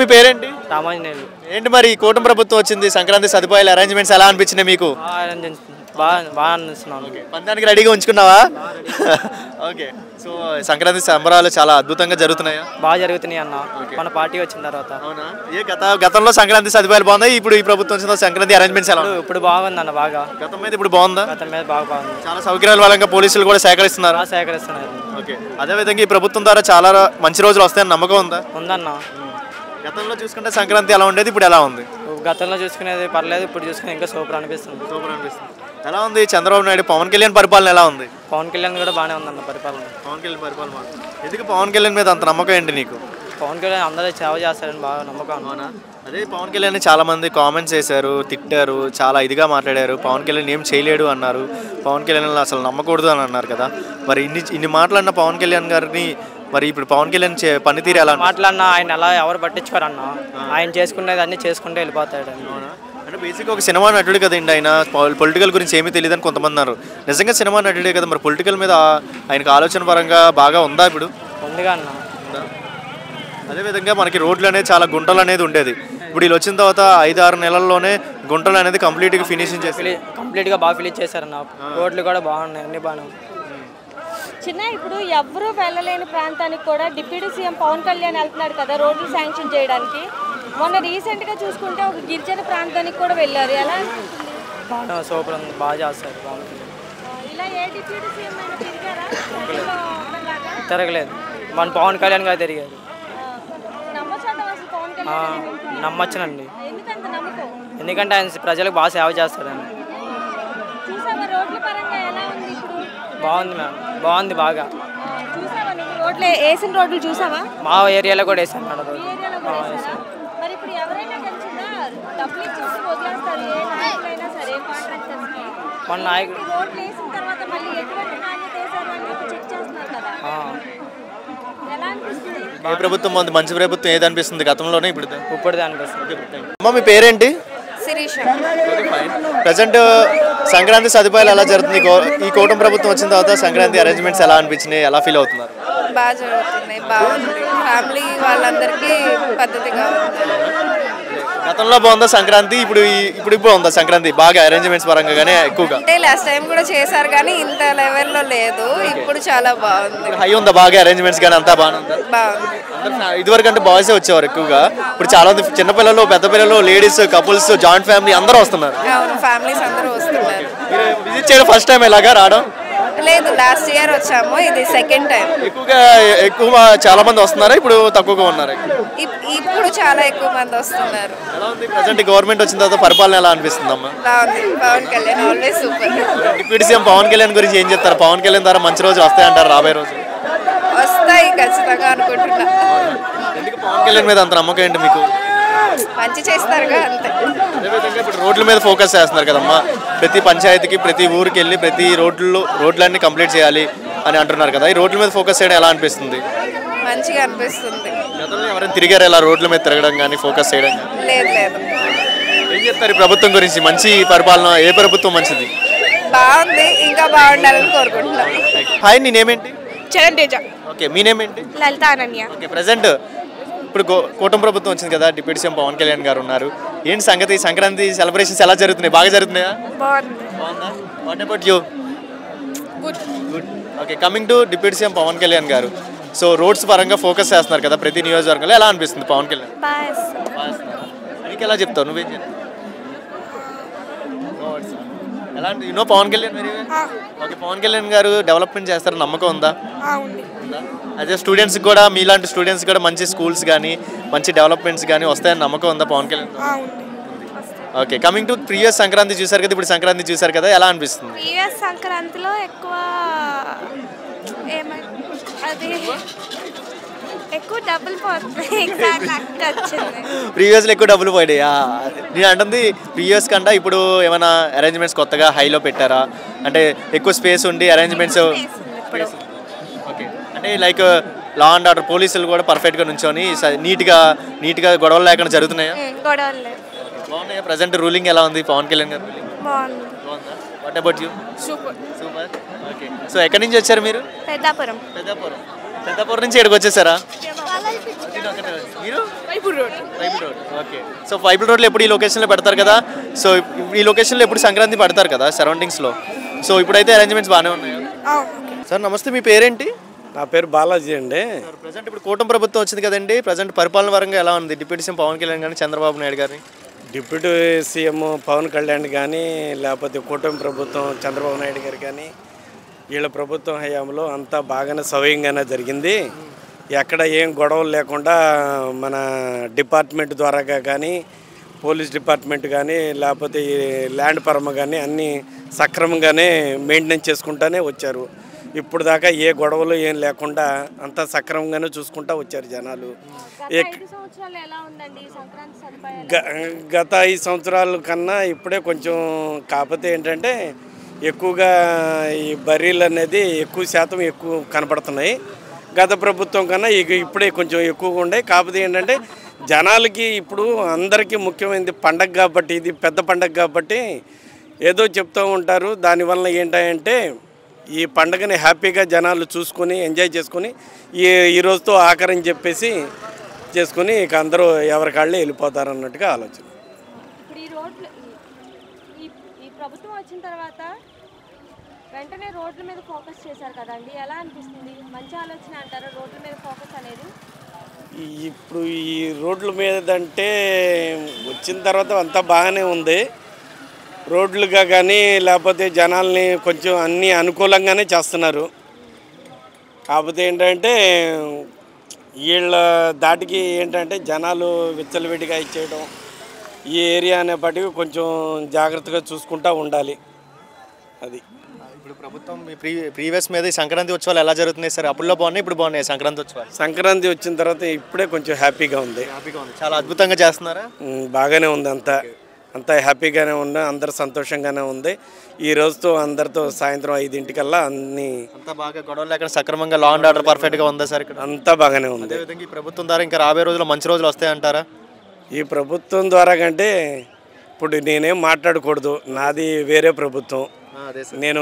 మీ పేరేంటి? రామాంజనేయులు. ఏంటి మరి కూటమి ప్రభుత్వం వచ్చింది, సంక్రాంతి సదుపాయాలు అరేంజ్మెంట్స్ ఎలా అనిపించినాయి మీకు? బాగా అనిపిస్తున్నాను. పందానికి రెడీగా ఉంచుకున్నావా? ఓకే. సో సంక్రాంతి సంబరాలు చాలా అద్భుతంగా జరుగుతున్నాయా? బాగా జరుగుతున్నాయి అన్న, మన పార్టీ వచ్చిన తర్వాత. అవునా? గతంలో సంక్రాంతి సదుపాయాలు బాగున్నాయి, ఇప్పుడు ఈ ప్రభుత్వం వచ్చిన సంక్రాంతి అరేంజ్మెంట్స్ ఎలా? ఇప్పుడు బాగుంది అన్న, బాగా గతం మీద ఇప్పుడు బాగుందా? గతం మీద బాగుంది. చాలా సౌకర్యాల వల్ల పోలీసులు కూడా సేకరిస్తున్నారు. ఓకే. అదేవిధంగా ఈ ప్రభుత్వం ద్వారా చాలా మంచి రోజులు వస్తాయని నమ్మకం ఉందా? ఉందన్న. గతంలో చూసుకుంటే సంక్రాంతి ఎలా ఉండేది, ఇప్పుడు ఎలా ఉంది? గతంలో చూసుకునేది పర్లేదు, ఇప్పుడు చూసుకునే ఇంకా సూపర్ అనిపిస్తుంది. ఎలా ఉంది చంద్రబాబు నాయుడు పవన్ కళ్యాణ్ పరిపాలన ఎలా ఉంది? పవన్ కళ్యాణ్ కూడా బాగానే ఉందన్న పరిపాలన. పవన్ కళ్యాణ్ పరిపాలన ఎందుకు పవన్ కళ్యాణ్ మీద అంత నమ్మకం ఏంటి నీకు? పవన్ కళ్యాణ్ అందరూ సేవ చేస్తారని బాగా నమ్మకం. అవునా? అదే పవన్ కళ్యాణ్ చాలా మంది కామెంట్స్ చేశారు, తిట్టారు, చాలా ఇదిగా మాట్లాడారు. పవన్ కళ్యాణ్ ఏం చేయలేడు అన్నారు, పవన్ కళ్యాణ్ అసలు నమ్మకూడదు అని అన్నారు కదా. మరి ఇన్ని మాట్లాడిన పవన్ కళ్యాణ్ గారిని మరి ఇప్పుడు పవన్ కళ్యాణ్ పనితీరు ఎలా మాట్లాడినా ఆయన ఎలా ఎవరు పట్టించుకోరన్న, ఆయన చేసుకునేది అన్ని చేసుకుంటే వెళ్ళిపోతాడు. అంటే బేసిక్గా ఒక సినిమా నటుడు కదండి ఆయన, పొలిటికల్ గురించి ఏమీ తెలియదని కొంతమంది అన్నారు. నిజంగా సినిమా నటుడే కదా, మరి పొలిటికల్ మీద ఆయనకు ఆలోచన పరంగా బాగా ఉందా ఇప్పుడు? ఉందిగా అన్న. అదేవిధంగా మనకి రోడ్లు అనేది చాలా గుంటలు అనేది ఉండేది, ఇప్పుడు వీళ్ళు వచ్చిన తర్వాత 5-6 నెలల్లోనే గుంటలు అనేది కంప్లీట్గా ఫినిషింగ్ చేసి కంప్లీట్గా బాగా ఫినిష్ చేశారన్న. రోడ్లు కూడా బాగున్నాయి, అన్ని బాగా. చిన్న ఇప్పుడు ఎవరు వెళ్ళలేని ప్రాంతానికి కూడా డిప్యూటీ సీఎం పవన్ కళ్యాణ్ వెళ్తున్నాడు కదా రోడ్లు శాంక్షన్ చేయడానికి. మొన్న రీసెంట్గా చూసుకుంటే ఒక గిరిజన ప్రాంతానికి కూడా వెళ్ళారు. ఎలా అనిపిస్తుంది? బాగా సూపర్ ఉంది, బాగా చేస్తారు. ఇలా ఏ డిప్యూటీ సీఎం అయినా తిరిగారా? తిరగలేదు, మన పవన్ కళ్యాణ్ గారు తిరిగారు. నమ్మచ్చునండి, ఎందుకంటే ఆయన ప్రజలకు బాగా సేవ చేస్తారండి. రోడ్ల పరంగా ఎలా ఉంది ఇప్పుడు? బాగుంది మ్యామ్, బాగుంది బాగా. రోడ్లు వేసిన రోడ్లు చూసావా? మా ఏరియాలో కూడా వేసాను మేడం. మరి ఇప్పుడు ఎవరైనా కలిసిందా డబ్బులు ఇచ్చేసి వదిలేస్తారు ఏ నాయకులైనా సరే కాంట్రాక్టర్స్కి. మన నాయకుడు రోడ్లు వేసిన తర్వాత మళ్ళీ ఎటువంటి నాణ్యత వేసారు అని చెప్పి చెక్ చేస్తున్నారు కదా. ఎలా అనిపిస్తుంది? ఏ ప్రభుత్వం మంచి ప్రభుత్వం ఏది అనిపిస్తుంది గతంలోనే ఇప్పుడు అనిపిస్తుంది? అమ్మ మీ పేరేంటి? శిరీష. ప్రజెంట్ సంక్రాంతి సదుపాయాలు ఎలా జరుగుతుంది? ఈ కూటమి ప్రభుత్వం వచ్చిన తర్వాత సంక్రాంతి అరేంజ్మెంట్స్ ఎలా అనిపించినాయి, ఎలా ఫీల్ అవుతున్నారు? బాగా జరుగుతున్నాయి, బాగుంది. ఫ్యామిలీ వాళ్ళందరికీ పద్ధతిగా ఉంది. గతంలో బాగుందా సంక్రాంతి, ఇప్పుడు బాగుందా సంక్రాంతి? బాగా అరేంజ్మెంట్స్ పరంగా కానీ ఎక్కువగా అంటే లాస్ట్ టైం కూడా చేశారు కానీ ఇంత లెవెల్లో లేదు, ఇప్పుడు చాలా బాగుంది. హై ఉందా బాగా అరేంజ్మెంట్స్ కానీ అంతా బాగుంది? బాగుంది. ఇదివరకు అంటే బాయ్సే వచ్చేవారు ఎక్కువగా, ఇప్పుడు చాలా మంది చిన్నపిల్లలు, పెద్ద పిల్లలు, లేడీస్, కపుల్స్, జాయింట్ ఫ్యామిలీ అందరూ వస్తున్నారు. అవును, ఫ్యామిలీస్ అందరూ వస్తున్నారు. విజిట్ చేయడం ఫస్ట్ టైం ఇలాగా రావడం? లేదు, లాస్ట్ ఇయర్ వచ్చాము, ఇది సెకండ్ టైం. ఎక్కువ చాలా మంది వస్తున్నారా, ఇప్పుడు తక్కువగా ఉన్నారు? ఇప్పుడు చాలా ఎక్కువ మంది వస్తున్నారు. ఎలా ఉంది ప్రజెంట్ గవర్నమెంట్ వచ్చిన తర్వాత పరిపాలన ఎలా అనిపిస్తుందమ్మా? బాగుంది. Pawan Kalyan always super. Deputy CM Pawan Kalyan గురించి ఏం చెప్తారు? పవన్ కళ్యాణ్ ద్వారా మంచి రోజులు వస్తాయంటారు రాబోయే రోజు? వస్తాయి ఖచ్చితంగా అనుకుంటున్నా. ఎందుకు పవన్ కళ్యాణ్ మీద అంత నమ్మకం ఏంటి మీకు? మంచి చేస్తారుగా అంతే. అదేవిధంగా ఇప్పుడు రోడ్ల మీద ఫోకస్ చేస్తున్నారు కదమ్మా, ప్రతి పంచాయతీకి ప్రతి ఊరికి వెళ్ళి ప్రతి రోడ్లన్నీ కంప్లీట్ చేయాలి అని అంటున్నారు కదా, ఈ రోడ్ల మీద ఫోకస్ చేయడం ఎలా అనిపిస్తుంది? మంచిగా అనిపిస్తుంది. గతంలో ఎవరైనా తిరిగారు ఎలా రోడ్ల మీద తిరగడం కానీ ఫోకస్ చేయడం? లేదు లేదు. ఏం చెప్తారు ఈ ప్రభుత్వం గురించి? మంచి పరిపాలన, ఏ ప్రభుత్వం మంచిది? బాగుంది, ఇంకా బాగుండాలని కోరుకుంటున్నాం. హాయ్, నీ నేమేంటి? చరణ్ తేజ. ఓకే, మీ నేమేంటి? లలిత అనన్య. ఓకే, ప్రెసెంట్ ఇప్పుడు కూటమి ప్రభుత్వం వచ్చింది కదా, డిప్యూటీ సీఎం పవన్ కళ్యాణ్ గారు ఉన్నారు. ఏంటి సంగతి, సంక్రాంతి సెలబ్రేషన్స్ ఎలా జరుగుతున్నాయి? బాగా జరుగుతున్నాయా? బాగుందా? What about you? Good. Okay, coming to deputy CM Pawan Kalyan garu, so roads పరంగా ఫోకస్ చేస్తున్నారు కదా ప్రతి నియోజకవర్గంలో, ఎలా అనిపిస్తుంది పవన్ కళ్యాణ్? నీకు ఎలా చెప్తావు, నువ్వేం చెప్తావు? ఎలాంటి Pawan Kalyan very well. Okay, Pawan Kalyan garu development చేస్తారని నమ్మకం ఉందా? అదే స్టూడెంట్స్కి కూడా, మీలాంటి స్టూడెంట్స్ కూడా మంచి స్కూల్స్ కానీ మంచి డెవలప్మెంట్స్ కానీ వస్తాయని నమ్మకం ఉందా Pawan Kalyan? Okay, coming to previous Sankranti చూసారు కదా, ఇప్పుడు సంక్రాంతి చూసారు కదా, ఎలా అనిపిస్తుంది? ప్రీవియస్ సంక్రాంతిలో ఎక్కువ డబ్బులు పోతున్నాయి, ప్రీవియస్లో ఎక్కువ డబ్బులు పోయాయా? నేను అంటుంది ప్రీవియస్ కంటే ఇప్పుడు ఏమైనా అరేంజ్మెంట్స్ కొత్తగా హైలో పెట్టారా, అంటే ఎక్కువ స్పేస్ ఉండి అరేంజ్మెంట్స్? ఓకే, అంటే లైక్ లా అండ్ ఆర్డర్, పోలీసులు కూడా పర్ఫెక్ట్గా నుంచొని నీట్గా గొడవలు లేకుండా జరుగుతున్నాయా? బాగున్నాయా? ప్రజెంట్ రూలింగ్ ఎలా ఉంది పవన్ కళ్యాణ్ గారు? బాగుందా? What about you? Super. Okay, so ఎక్కడి నుంచి వచ్చారు మీరు? పెద్దాపురం. పెద్దపూర్ నుంచి ఇక్కడికి వచ్చేసారా? మీరు వైపూర్ రోడ్. ఓకే. సో వైపుల్ రోడ్లో ఎప్పుడు ఈ లొకేషన్లో పెడతారు కదా, సో ఈ లొకేషన్లో ఎప్పుడు సంక్రాంతి పెడతారు కదా సరౌండింగ్స్లో, సో ఇప్పుడైతే అరేంజ్మెంట్స్ బాగానే ఉన్నాయి. సార్ నమస్తే, మీ పేరేంటి? నా పేరు బాలాజీ అండి. ప్రజెంట్ ఇప్పుడు కూటమి ప్రభుత్వం వచ్చింది కదండి, ప్రజెంట్ పరిపాలన పరంగా ఎలా ఉంది? డిప్యూటీ సీఎం పవన్ కళ్యాణ్ కానీ చంద్రబాబు నాయుడు గారిని? డిప్యూటీ సీఎం పవన్ కళ్యాణ్ కానీ లేకపోతే కూటమి ప్రభుత్వం చంద్రబాబు నాయుడు గారు కానీ వీళ్ళ ప్రభుత్వం హయాంలో అంతా బాగానే సవ్యంగానే జరిగింది. ఎక్కడ ఏం గొడవలు లేకుండా మన డిపార్ట్మెంట్ ద్వారాగా కానీ పోలీస్ డిపార్ట్మెంట్ కానీ లేకపోతే ఈ ల్యాండ్ పరమ కానీ అన్నీ సక్రమంగానే మెయింటెనెన్స్ చేసుకుంటానే వచ్చారు. ఇప్పుడు దాకా ఏ గొడవలు ఏం లేకుండా అంతా సక్రమంగానే చూసుకుంటా వచ్చారు జనాలు. గత 5 సంవత్సరాల కన్నా ఇప్పుడే కొంచెం, కాకపోతే ఏంటంటే ఎక్కువగా ఈ బర్రీలు అనేది ఎక్కువ శాతం ఎక్కువ కనపడుతున్నాయి. గత ప్రభుత్వం కన్నా ఇప్పుడే కొంచెం ఎక్కువగా ఉండే. కాకపోతే ఏంటంటే జనాలకి ఇప్పుడు అందరికీ ముఖ్యమైనది పండగ కాబట్టి, ఇది పెద్ద పండగ కాబట్టి ఏదో చెప్తూ ఉంటారు. దానివల్ల ఏంటంటే ఈ పండుగని హ్యాపీగా జనాలు చూసుకొని ఎంజాయ్ చేసుకొని ఈ రోజుతో ఆఖరని చెప్పేసి చేసుకొని ఇక అందరూ ఎవరికాళ్ళే వెళ్ళిపోతారు అన్నట్టుగా ఆలోచన. ఈ ప్రభుత్వం వచ్చిన తర్వాత వెంటనే రోడ్ల మీద ఫోకస్ చేశారు కదండి, ఎలా అనిపిస్తుంది? మంచి ఆలోచన అంటారా రోడ్ల మీద ఫోకస్ అనేది? ఇప్పుడు ఈ రోడ్ల మీద అంటే వచ్చిన తర్వాత అంతా బాగానే ఉంది. రోడ్లుగా కానీ లేకపోతే జనాల్ని కొంచెం అన్నీ అనుకూలంగానే చేస్తున్నారు. కాకపోతే ఏంటంటే వీళ్ళ దాటికి ఏంటంటే జనాలు విచ్చలవిడిగా ఇచ్చేయడం, ఈ ఏరియా అనేప్పటికీ కొంచెం జాగ్రత్తగా చూసుకుంటూ ఉండాలి. అది ఇప్పుడు ప్రభుత్వం ప్రీవియస్ మీద సంక్రాంతి ఉత్సవాలు ఎలా జరుగుతున్నాయి సార్? అప్పుల్లో బాగున్నాయి, ఇప్పుడు బాగున్నాయి సంక్రాంతి ఉత్సవాలు? సంక్రాంతి వచ్చిన తర్వాత ఇప్పుడే కొంచెం హ్యాపీగా ఉంది. చాలా అద్భుతంగా చేస్తున్నారా? బాగానే ఉంది, అంతా హ్యాపీగానే ఉంది, అందరు సంతోషంగానే ఉంది. ఈ రోజుతో అందరితో సాయంత్రం 5 అన్నీ అంతా బాగా గొడవలు లేకుండా సక్రమంగా లా అండ్ ఆర్డర్ పర్ఫెక్ట్గా ఉందా సార్ ఇక్కడ? అంతా బాగానే ఉంది. అదేవిధంగా ఈ ప్రభుత్వం ద్వారా ఇంకా రాబోయే రోజుల్లో మంచి రోజులు వస్తాయంటారా? ఈ ప్రభుత్వం ద్వారా కంటే ఇప్పుడు నేనేం మాట్లాడకూడదు, నాది వేరే ప్రభుత్వం. నేను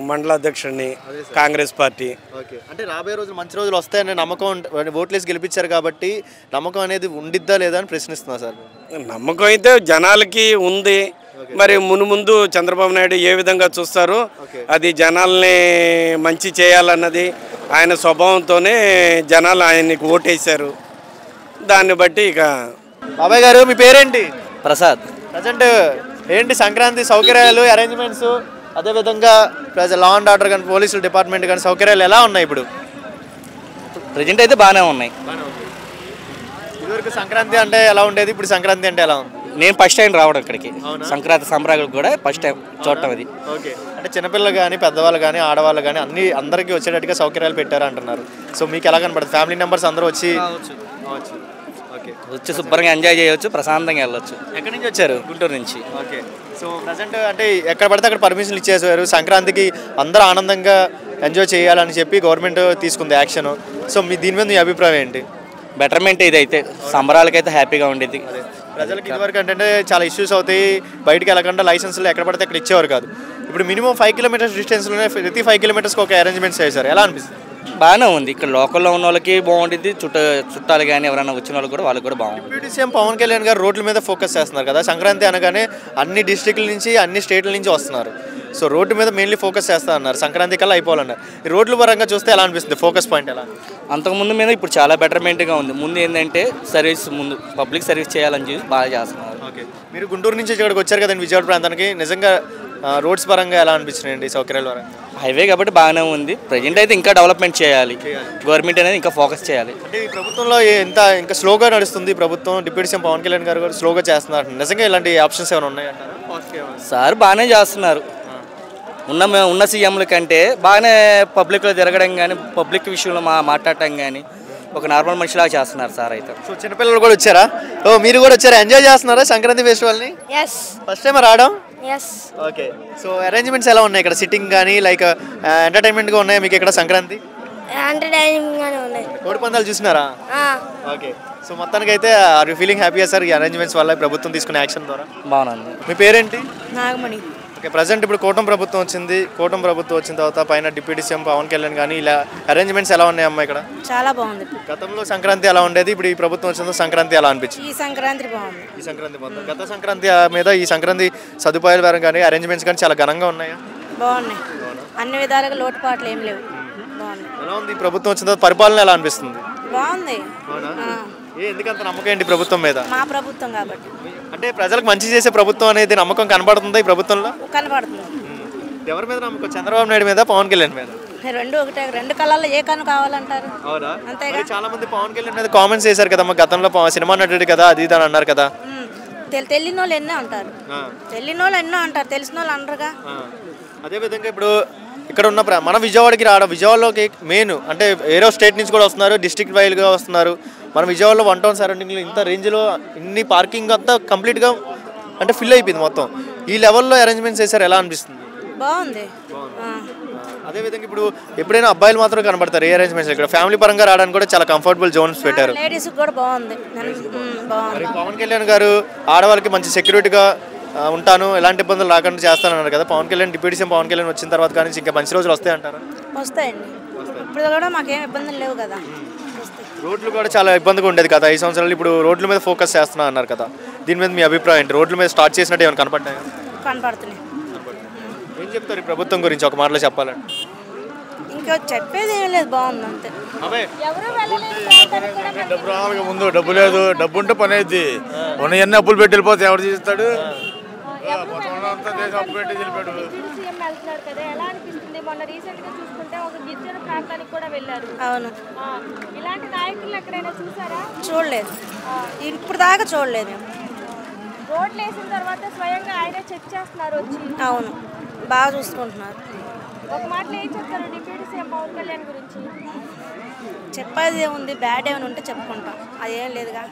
మండల అధ్యక్షుడిని కాంగ్రెస్ పార్టీ. అంటే రాబోయే రోజులు మంచి రోజులు వస్తాయని నమ్మకం, ఓట్లేసి గెలిపించారు కాబట్టి నమ్మకం అనేది ఉండిద్దా లేదా అని ప్రశ్నిస్తున్నా సార్. నమ్మకం అయితే జనాలకి ఉంది. మరి ముందు చంద్రబాబు నాయుడు ఏ విధంగా చూస్తారో అది జనాల్ని మంచి చేయాలన్నది ఆయన స్వభావంతోనే జనాలు ఆయనకి ఓటేశారు. దాన్ని బట్టి ఇక. బాబాయ్ గారు మీ పేరేంటి? ప్రసాద్. ప్రజెంట్ ఏంటి సంక్రాంతి సౌకర్యాలు, అరేంజ్మెంట్స్, అదేవిధంగా లా అండ్ ఆర్డర్ కానీ పోలీసుల డిపార్ట్మెంట్ కానీ సౌకర్యాలు ఎలా ఉన్నాయి ఇప్పుడు? ప్రజెంట్ అయితే బాగానే ఉన్నాయి. ఇదివరకు సంక్రాంతి అంటే ఎలా ఉండేది, ఇప్పుడు సంక్రాంతి అంటే ఎలా ఉంది? నేను ఫస్ట్ టైం రావడం ఇక్కడికి, సంక్రాంతి సంబరాలకు కూడా ఫస్ట్ టైం చూడటం అది. ఓకే. అంటే చిన్నపిల్లలు కానీ పెద్దవాళ్ళు కానీ ఆడవాళ్ళు కానీ అందరికీ వచ్చేటట్టుగా సౌకర్యాలు పెట్టారు అంటున్నారు. సో మీకు ఎలా కనపడుతుంది? ఫ్యామిలీ మెంబర్స్ అందరూ వచ్చి వచ్చి శుభ్రంగా ఎంజాయ్ చేయవచ్చు, ప్రశాంతంగా వెళ్ళొచ్చు. ఎక్కడి నుంచి వచ్చారు? గుంటూరు నుంచి. ఓకే. సో ప్రజెంట్ అంటే ఎక్కడ పడితే అక్కడ పర్మిషన్లు ఇచ్చేసారు. సంక్రాంతికి అందరూ ఆనందంగా ఎంజాయ్ చేయాలని చెప్పి గవర్నమెంట్ తీసుకుంది యాక్షన్. సో దీని మీద మీ అభిప్రాయం ఏంటి? బెటర్మెంట్ ఇదైతే సంబరాలకైతే హ్యాపీగా ఉండేది. ప్రజలకు ఇదివరకు అంటే చాలా ఇష్యూస్ అవుతాయి, బయటికి వెళ్ళకుండా లైసెన్స్లు ఎక్కడ పడితే అక్కడ ఇచ్చేవారు కాదు. ఇప్పుడు మినిమం 5 కిలోమీటర్స్ డిస్టెన్స్లోనే ప్రతి 5 కిలోమీటర్స్కి ఒక అరేంజ్మెంట్స్ చేశారు. ఎలా అనిపిస్తుంది? బాగానే ఉంది. ఇక్కడ లోకల్లో ఉన్న వాళ్ళకి బాగుంటుంది, చుట్టాలు కానీ ఎవరైనా వచ్చిన వాళ్ళు కూడా వాళ్ళకి కూడా బాగుంటుంది. డిప్యూటీ సీఎం పవన్ కళ్యాణ్ గారు రోడ్ల మీద ఫోకస్ చేస్తున్నారు కదా, సంక్రాంతి అనగానే అన్ని డిస్ట్రిక్ట్ల నుంచి అన్ని స్టేట్ల నుంచి వస్తున్నారు. సో రోడ్డు మీద మెయిన్లీ ఫోకస్ చేస్తా అన్నారు, సంక్రాంతి కల్లా అయిపోవాలన్నారు. ఈ రోడ్ల పరంగా చూస్తే ఎలా అనిపిస్తుంది? ఫోకస్ పాయింట్ ఎలా? అంతకుముందు మీద ఇప్పుడు చాలా బెటర్మెంట్గా ఉంది. ముందు ఏంటంటే సర్వీస్, ముందు పబ్లిక్ సర్వీస్ చేయాలని చెప్పి బాగా చేస్తున్నారు. ఓకే. మీరు గుంటూరు నుంచి ఇక్కడికి వచ్చారు కదండి విజయవాడ ప్రాంతానికి, నిజంగా రోడ్స్ పరంగా ఎలా అనిపించినాయండి సౌకర్యాల పరంగా? హైవే కాబట్టి బాగానే ఉంది. ప్రజెంట్ అయితే ఇంకా డెవలప్మెంట్ చేయాలి, గవర్నమెంట్ అనేది ఇంకా ఫోకస్ చేయాలి. అంటే ఈ ప్రభుత్వంలో ఇంకా స్లోగా నడుస్తుంది ప్రభుత్వం, డిప్యూటీ సీఎం పవన్ కళ్యాణ్ గారు కూడా స్లోగా చేస్తున్నారు. నిజంగా ఇలాంటి ఆప్షన్స్ ఏమైనా ఉన్నాయంటారా? సార్ బాగానే చేస్తున్నారు. ఉన్న సీఎంల కంటే బాగానే పబ్లిక్లో తిరగడం కానీ, పబ్లిక్ విషయంలో మాట్లాడటం కానీ ఒక నార్మల్ మనిషిలాగా చేస్తున్నారు సార్ అయితే. సో చిన్నపిల్లలు కూడా వచ్చారా? మీరు కూడా వచ్చారా? ఎంజాయ్ చేస్తున్నారా సంక్రాంతి ఫెస్టివల్ని? ఫస్ట్ టైం రావడం? ఓకే. సో అరేంజ్మెంట్స్ ఎలా ఉన్నాయి ఇక్కడ? సిట్టింగ్ కానీ లైక్ ఎంటర్టైన్మెంట్గా ఉన్నాయా మీకు ఇక్కడ సంక్రాంతి? కోడి పందాలు చూసినారా? ఓకే. సో మొత్తానికి అయితే ఆర్ యూ ఫీలింగ్ హ్యాపీయా సార్ ఈ అరేంజ్మెంట్స్ వల్ల ప్రభుత్వం తీసుకునే యాక్షన్ ద్వారా? బాగుంది. మీ పేరేంటి? నాగమణి. ఓకే, ప్రజెంట్ ఇప్పుడు కూటమి ప్రభుత్వం వచ్చిన తర్వాత పైన డిప్యూటీ సీఎం పవన్ కళ్యాణ్ కానీ ఇలా అరేంజ్మెంట్స్ ఎలా ఉన్నాయమ్మా ఇక్కడ? చాలా బాగుంది. గతంలో సంక్రాంతి ఎలా ఉండేది, ఇప్పుడు ఈ ప్రభుత్వం వచ్చిన సంక్రాంతి ఎలా అనిపించింది? ఈ సంక్రాంతి బాగుంది. ఈ సంక్రాంతి బాగుంది. గత సంక్రాంతి మీద ఈ సంక్రాంతి సదుపాయాల పరంగా కానీ అరేంజ్మెంట్స్ కానీ చాలా ఘనంగా ఉన్నాయా? బాగున్నాయి, అన్ని విధాలుగా లోటుపాట్లు ఏం లేవు. బాగుంది. ఎలా ఉంది ఈ ప్రభుత్వం వచ్చిన తర్వాత పరిపాలన ఎలా అనిపిస్తుంది? బాగుంది. ఎందుకంత నమ్మకం ఏంటి ప్రభుత్వం మీద? మా ప్రభుత్వం కాబట్టి. అంటే ప్రజలకు మంచి చేసే ప్రభుత్వం అనేది నమ్మకం కనబడుతుందా ఈ ప్రభుత్వంలో? కనబడుతుంది. ఎవరి మీద నమ్మకం? చంద్రబాబు నాయుడు మీద, పవన్ కళ్యాణ్ మీద? రెండు ఒకటే, రెండు కళల్లో ఏ కన్ను కావాలంటారు? అవునా? అంతేగా. చాలా మంది పవన్ కళ్యాణ్ మీద కామెంట్స్ చేశారు కదమ్మా, గతంలో సినిమా నటుడు కదా అది ఇది అని అన్నారు కదా. తెలియని వాళ్ళు ఎన్నో అంటారు, తెలియని వాళ్ళు ఎన్నో అంటారు, తెలిసిన వాళ్ళు అనరుగా. అదేవిధంగా ఇప్పుడు ఇక్కడ ఉన్న మన విజయవాడకి రావడం, విజయవాడలోకి మెయిన్ అంటే వేరే స్టేట్ నుంచి కూడా వస్తున్నారు, డిస్ట్రిక్ట్ వైజ్గా వస్తున్నారు. మన విజయవాడలో 1 టౌన్ సరౌండింగ్లో ఇంత రేంజ్లో ఇన్ని పార్కింగ్ అంతా కంప్లీట్గా అంటే ఫిల్ అయిపోయింది మొత్తం. ఈ లెవెల్లో అరేంజ్మెంట్స్ చేశారు, ఎలా అనిపిస్తుంది? బాగుంది. అదేవిధంగా ఇప్పుడు ఎప్పుడైనా అబ్బాయిలు మాత్రం కనబడతారు ఏ అరేంజ్మెంట్స్ ఇక్కడ ఫ్యామిలీ పరంగా రావడానికి కూడా చాలా కంఫర్టబుల్ జోన్స్ పెట్టారు. లేడీస్ కూడా బాగుంది. పవన్ కళ్యాణ్ గారు ఆడవాళ్ళకి మంచి సెక్యూరిటీగా ఉంటాను, ఎలాంటి ఇబ్బందులు రాకుండా చేస్తానన్నారు కదా. పవన్ కళ్యాణ్ డిప్యూటీ సీఎం పవన్ కళ్యాణ్ వచ్చిన తర్వాత కానీ ఇంకా మంచి రోజులు వస్తాయంటారా? వస్తాయండి. ఇప్పుడు కూడా మాకేం ఇబ్బందులు లేవు కదా. రోడ్లు కూడా చాలా ఇబ్బందిగా ఉండేది కదా 5 సంవత్సరాలు, ఇప్పుడు రోడ్ల మీద ఫోకస్ చేస్తున్నా అన్నారు కదా. దీని మీద మీ అభిప్రాయం ఏంటి? రోడ్ల మీద స్టార్ట్ చేసినట్టు ఏమైనా కనపడ్డాయా? కనపడుతున్నాయి. ఏం చెప్తారు ఈ ప్రభుత్వం గురించి ఒక మాటలో చెప్పాలంటే? ఇంకా చెప్పేది ఏం లేదు, బాగుంది అంతే. ఎవరు వెళ్ళలేని ప్రాంతానికి కూడా మరి డబ్బు రావాలి ముందు, డబ్బు లేదు, డబ్బు ఉంటే పని అయితే ఉన్న అప్పులు పెట్టి వెళ్ళిపోతే ఎవరు చేస్తాడు? డిప్యూటీ సీఎం వెళ్తున్నారు కదా, ఎలా అనిపిస్తుంది? మొన్న రీసెంట్ గా చూసుకుంటే ఒక గిరిజన ప్రాంతానికి కూడా వెళ్ళారు. అవును. ఇలాంటి నాయకులు ఎక్కడైనా చూసారా? చూడలేదు, ఇప్పుడు దాకా చూడలేదు. రోడ్లు వేసిన తర్వాత స్వయంగా ఆయనే చెక్ చేస్తున్నారు వచ్చి. అవును, బాగా చూసుకుంటున్నారు. ఒక మాటలో ఏం చెప్తారు డిప్యూటీ సీఎం పవన్ కళ్యాణ్ గురించి? చెప్పేది ఏముంది, బ్యాడ్ ఏమైనా ఉంటే చెప్పుకుంటాం, అదేం లేదుగా.